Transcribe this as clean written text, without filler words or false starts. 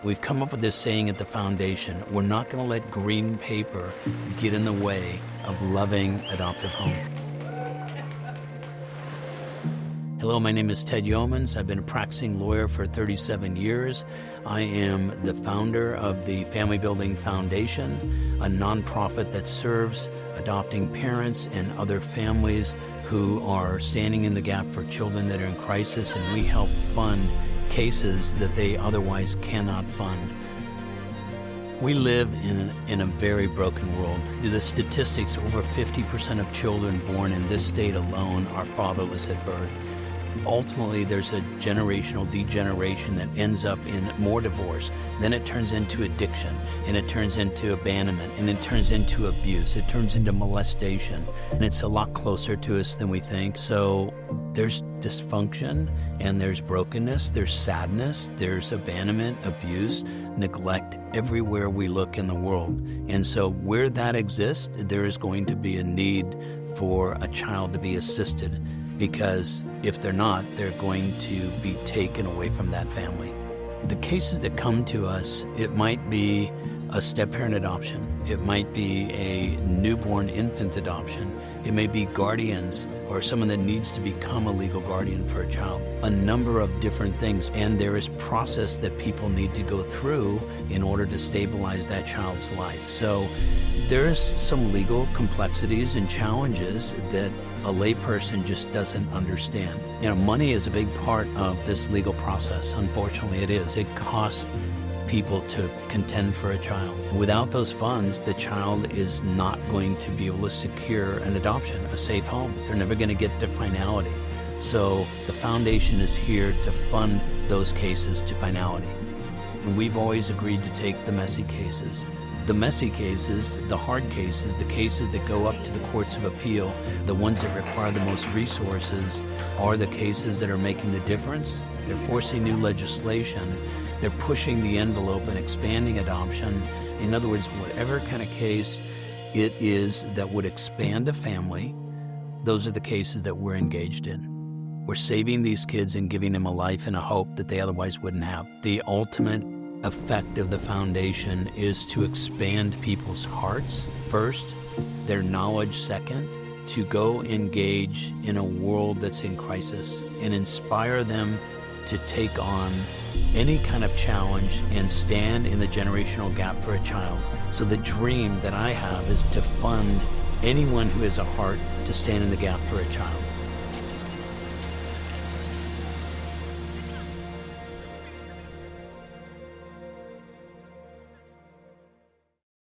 We've come up with this saying at the foundation: we're not going to let green paper get in the way of loving adoptive home. Hello, my name is Ted Yeomans. I've been a practicing lawyer for 37 years. I am the founder of the Family Building Foundation, a nonprofit that serves adopting parents and other families who are standing in the gap for children that are in crisis, and we help fund cases that they otherwise cannot fund. We live in a very broken world. The statistics: over 50% of children born in this state alone are fatherless at birth. Ultimately, there's a generational degeneration that ends up in more divorce. Then it turns into addiction, and it turns into abandonment, and it turns into abuse. It turns into molestation, and it's a lot closer to us than we think. So there's dysfunction, and there's brokenness, there's sadness, there's abandonment, abuse, neglect everywhere we look in the world. And so where that exists, there is going to be a need for a child to be assisted, because if they're not, they're going to be taken away from that family. The cases that come to us, it might be a step-parent adoption. It might be a newborn infant adoption. It may be guardians or someone that needs to become a legal guardian for a child. A number of different things, and there is process that people need to go through in order to stabilize that child's life. So there's some legal complexities and challenges that a layperson just doesn't understand. Money is a big part of this legal process. Unfortunately, it is. It costs people to contend for a child. Without those funds, the child is not going to be able to secure an adoption, a safe home. They're never going to get to finality. So the foundation is here to fund those cases to finality. And we've always agreed to take the messy cases. The messy cases, the hard cases, the cases that go up to the courts of appeal, the ones that require the most resources, are the cases that are making the difference. They're forcing new legislation. They're pushing the envelope and expanding adoption. In other words, whatever kind of case it is that would expand a family, those are the cases that we're engaged in. We're saving these kids and giving them a life and a hope that they otherwise wouldn't have. The ultimate effect of the foundation is to expand people's hearts first, their knowledge second, to go engage in a world that's in crisis and inspire them to take on any kind of challenge and stand in the generational gap for a child. So the dream that I have is to fund anyone who has a heart to stand in the gap for a child.